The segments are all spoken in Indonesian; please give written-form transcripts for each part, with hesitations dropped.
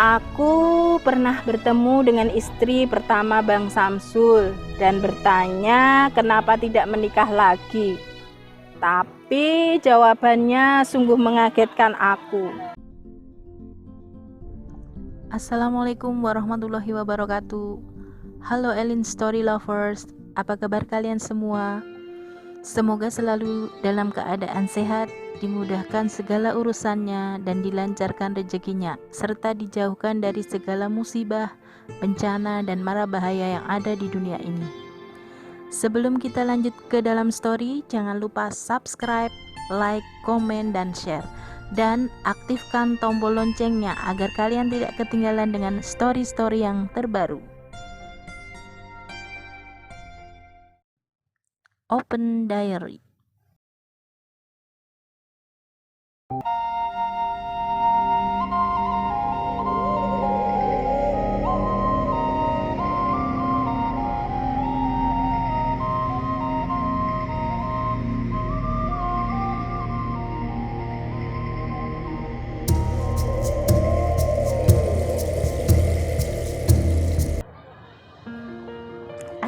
Aku pernah bertemu dengan istri pertama Bang Samsul dan bertanya kenapa tidak menikah lagi. Tapi jawabannya sungguh mengagetkan aku. Assalamualaikum warahmatullahi wabarakatuh. Halo Elin Story Lovers, apa kabar kalian semua? Semoga selalu dalam keadaan sehat, dimudahkan segala urusannya dan dilancarkan rezekinya, serta dijauhkan dari segala musibah, bencana, dan mara bahaya yang ada di dunia ini. Sebelum kita lanjut ke dalam story, jangan lupa subscribe, like, komen, dan share. Dan aktifkan tombol loncengnya agar kalian tidak ketinggalan dengan story-story yang terbaru. Open Diary.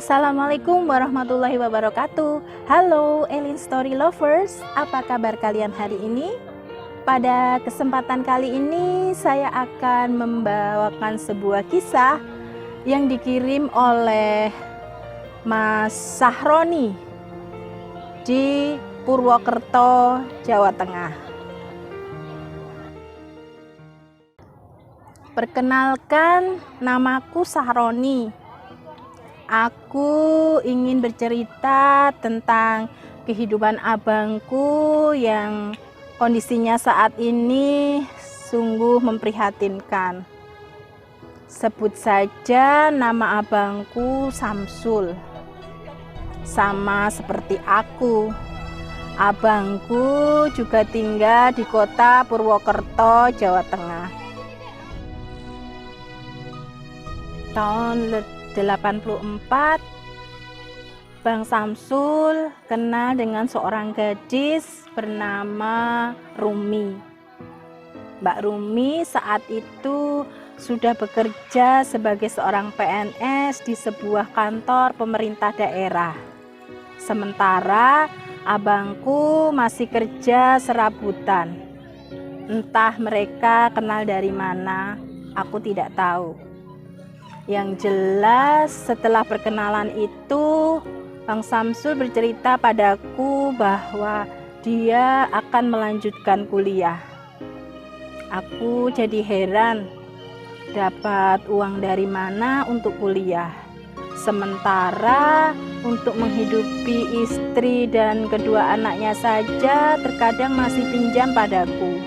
Assalamualaikum warahmatullahi wabarakatuh. Halo Elin Story Lovers, apa kabar kalian hari ini? Pada kesempatan kali ini saya akan membawakan sebuah kisah yang dikirim oleh Mas Sahroni di Purwokerto, Jawa Tengah. Perkenalkan, namaku Sahroni. Aku ingin bercerita tentang kehidupan abangku yang kondisinya saat ini sungguh memprihatinkan. Sebut saja nama abangku Samsul. Sama seperti aku, abangku juga tinggal di kota Purwokerto, Jawa Tengah. Tahun 84, Bang Samsul kenal dengan seorang gadis bernama Rumi. Mbak Rumi saat itu sudah bekerja sebagai seorang PNS di sebuah kantor pemerintah daerah. Sementara abangku masih kerja serabutan. Entah mereka kenal dari mana, aku tidak tahu. Yang jelas setelah perkenalan itu, Bang Samsul bercerita padaku bahwa dia akan melanjutkan kuliah. Aku jadi heran, dapat uang dari mana untuk kuliah? Sementara untuk menghidupi istri dan kedua anaknya saja terkadang masih pinjam padaku.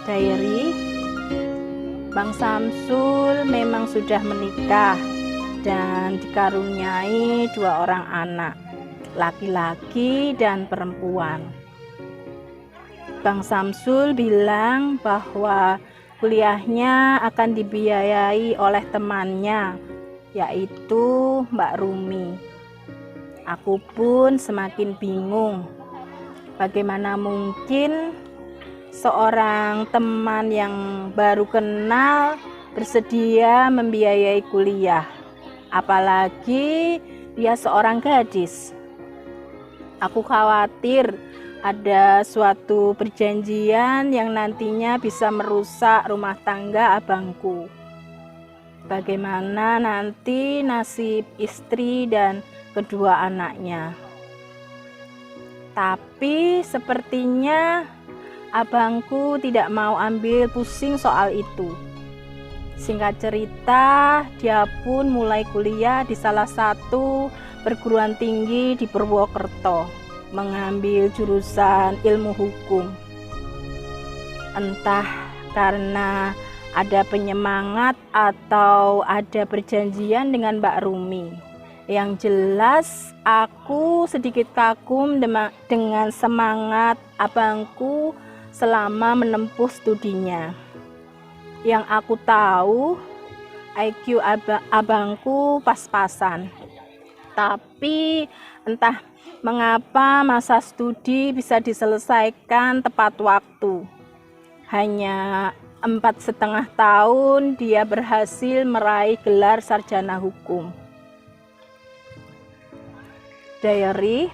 Diary, Bang Samsul memang sudah menikah dan dikaruniai 2 orang anak, laki-laki dan perempuan. Bang Samsul bilang bahwa kuliahnya akan dibiayai oleh temannya, yaitu Mbak Rumi. Aku pun semakin bingung, bagaimana mungkin seorang teman yang baru kenal bersedia membiayai kuliah, apalagi dia seorang gadis. Aku khawatir ada suatu perjanjian yang nantinya bisa merusak rumah tangga abangku. Bagaimana nanti nasib istri dan kedua anaknya? Tapi sepertinya abangku tidak mau ambil pusing soal itu. Singkat cerita, dia pun mulai kuliah di salah satu perguruan tinggi di Purwokerto, mengambil jurusan ilmu hukum. Entah karena ada penyemangat atau ada perjanjian dengan Mbak Rumi. Yang jelas aku sedikit kagum dengan semangat abangku selama menempuh studinya. Yang aku tahu, IQ abangku pas-pasan. Tapi entah mengapa masa studi bisa diselesaikan tepat waktu. Hanya 4,5 tahun dia berhasil meraih gelar sarjana hukum. Diary.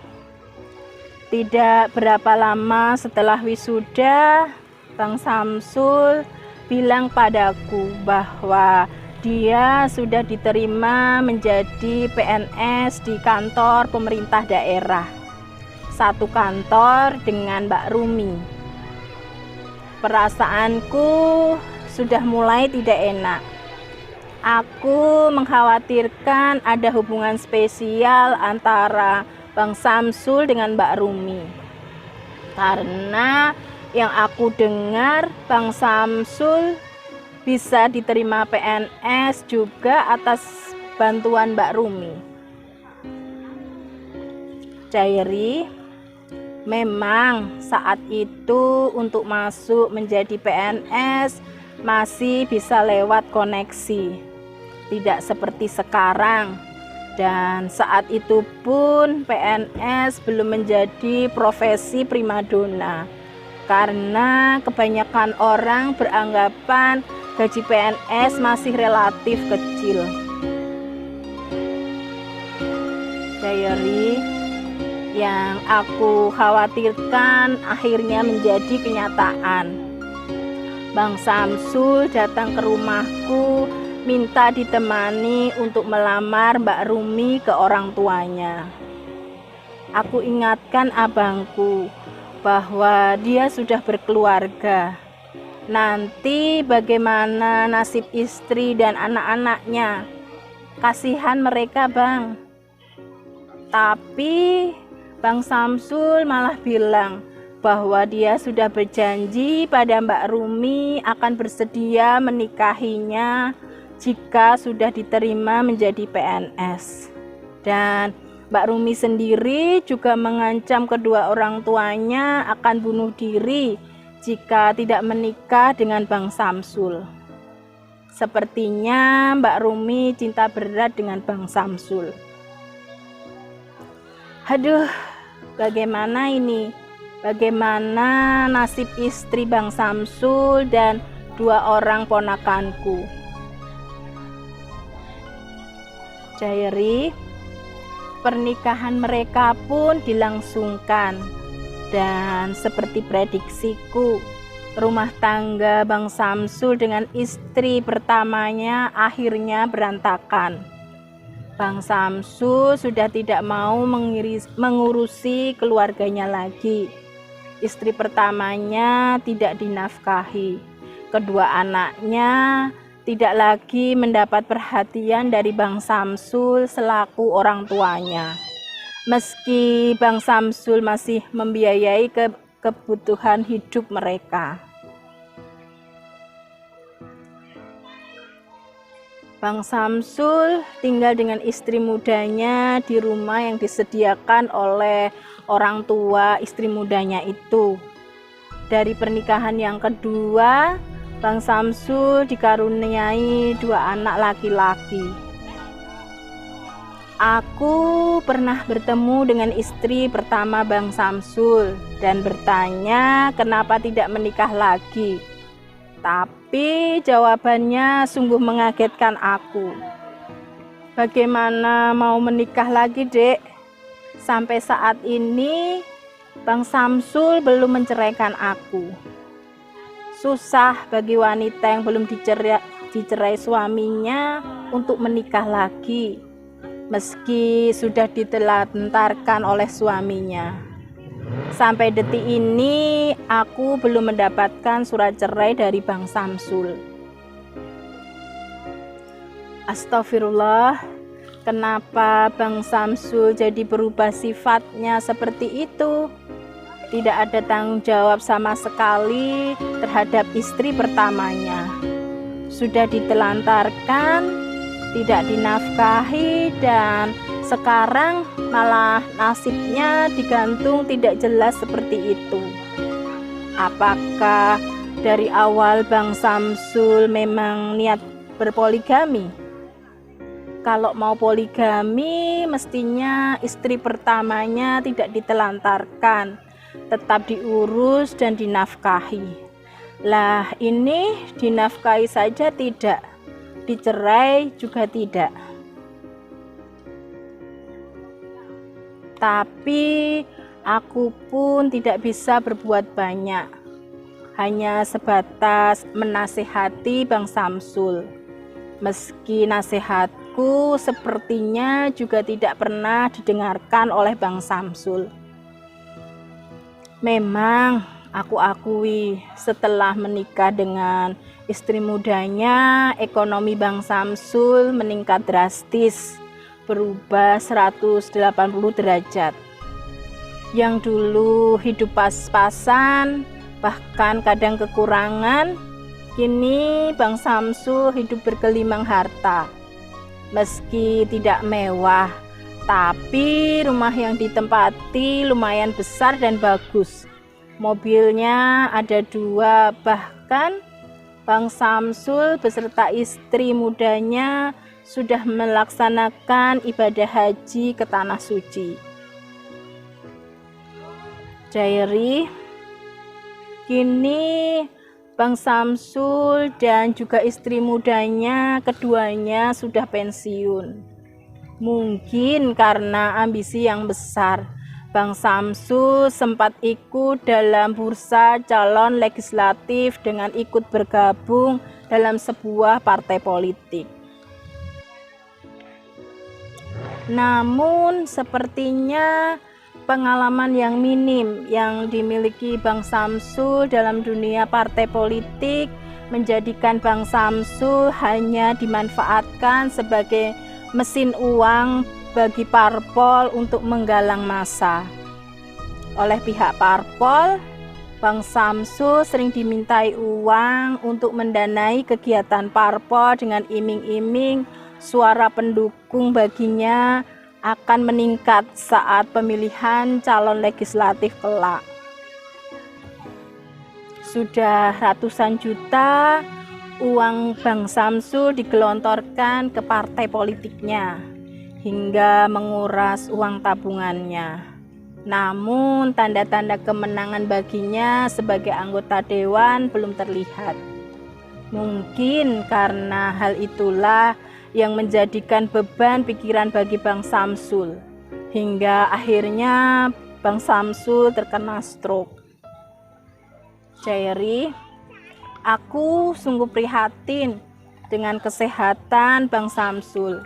Tidak berapa lama setelah wisuda, Bang Samsul bilang padaku bahwa dia sudah diterima menjadi PNS di kantor pemerintah daerah. Satu kantor dengan Mbak Rumi. Perasaanku sudah mulai tidak enak. Aku mengkhawatirkan ada hubungan spesial antara Bang Samsul dengan Mbak Rumi. Karena yang aku dengar, Bang Samsul bisa diterima PNS juga atas bantuan Mbak Rumi. Diary. Memang saat itu untuk masuk menjadi PNS masih bisa lewat koneksi, tidak seperti sekarang. Dan saat itu pun PNS belum menjadi profesi primadona, karena kebanyakan orang beranggapan gaji PNS masih relatif kecil. Diary. Yang aku khawatirkan akhirnya menjadi kenyataan. Bang Samsul datang ke rumahku minta ditemani untuk melamar Mbak Rumi ke orang tuanya. Aku ingatkan abangku bahwa dia sudah berkeluarga. Nanti bagaimana nasib istri dan anak-anaknya? Kasihan mereka, Bang. Tapi Bang Samsul malah bilang bahwa dia sudah berjanji pada Mbak Rumi akan bersedia menikahinya jika sudah diterima menjadi PNS. Dan Mbak Rumi sendiri juga mengancam kedua orang tuanya akan bunuh diri jika tidak menikah dengan Bang Samsul. Sepertinya Mbak Rumi cinta berat dengan Bang Samsul. Aduh, bagaimana ini? Bagaimana nasib istri Bang Samsul dan 2 orang ponakanku? Diary. Pernikahan mereka pun dilangsungkan. Dan seperti prediksiku, rumah tangga Bang Samsul dengan istri pertamanya akhirnya berantakan. Bang Samsul sudah tidak mau mengurusi keluarganya lagi. Istri pertamanya tidak dinafkahi. Kedua anaknya tidak lagi mendapat perhatian dari Bang Samsul selaku orang tuanya. Meski Bang Samsul masih membiayai kebutuhan hidup mereka. Bang Samsul tinggal dengan istri mudanya di rumah yang disediakan oleh orang tua istri mudanya itu. Dari pernikahan yang kedua, Bang Samsul dikaruniai 2 anak laki-laki. Aku pernah bertemu dengan istri pertama Bang Samsul dan bertanya kenapa tidak menikah lagi. Tapi jawabannya sungguh mengagetkan aku. Bagaimana mau menikah lagi, Dek? Sampai saat ini Bang Samsul belum menceraikan aku. Susah bagi wanita yang belum dicerai suaminya untuk menikah lagi, meski sudah ditelantarkan oleh suaminya. Sampai detik ini aku belum mendapatkan surat cerai dari Bang Samsul. Astagfirullah, kenapa Bang Samsul jadi berubah sifatnya seperti itu? Tidak ada tanggung jawab sama sekali terhadap istri pertamanya. Sudah ditelantarkan, tidak dinafkahi, dan sekarang malah nasibnya digantung tidak jelas seperti itu. Apakah dari awal Bang Samsul memang niat berpoligami? Kalau mau poligami, mestinya istri pertamanya tidak ditelantarkan, tetap diurus dan dinafkahi. Lah ini dinafkahi saja tidak, dicerai juga tidak. Tapi aku pun tidak bisa berbuat banyak, hanya sebatas menasehati Bang Samsul. Meski nasihatku sepertinya juga tidak pernah didengarkan oleh Bang Samsul. Memang aku akui setelah menikah dengan istri mudanya, ekonomi Bang Samsul meningkat drastis, berubah 180 derajat. Yang dulu hidup pas-pasan, bahkan kadang kekurangan, kini Bang Samsul hidup bergelimang harta. Meski tidak mewah, tapi rumah yang ditempati lumayan besar dan bagus. Mobilnya ada 2, bahkan Bang Samsul beserta istri mudanya sudah melaksanakan ibadah haji ke Tanah Suci. Diary, kini Bang Samsul dan juga istri mudanya keduanya sudah pensiun. Mungkin karena ambisi yang besar, Bang Samsul sempat ikut dalam bursa calon legislatif dengan ikut bergabung dalam sebuah partai politik. Namun sepertinya pengalaman yang minim yang dimiliki Bang Samsul dalam dunia partai politik menjadikan Bang Samsul hanya dimanfaatkan sebagai mesin uang bagi parpol untuk menggalang massa. Oleh pihak parpol, Bang Samsul sering dimintai uang untuk mendanai kegiatan parpol dengan iming-iming suara pendukung baginya akan meningkat saat pemilihan calon legislatif kelak. Sudah ratusan juta uang Bang Samsul digelontorkan ke partai politiknya hingga menguras uang tabungannya. Namun tanda-tanda kemenangan baginya sebagai anggota dewan belum terlihat. Mungkin karena hal itulah yang menjadikan beban pikiran bagi Bang Samsul, hingga akhirnya Bang Samsul terkena stroke. Diary, aku sungguh prihatin dengan kesehatan Bang Samsul.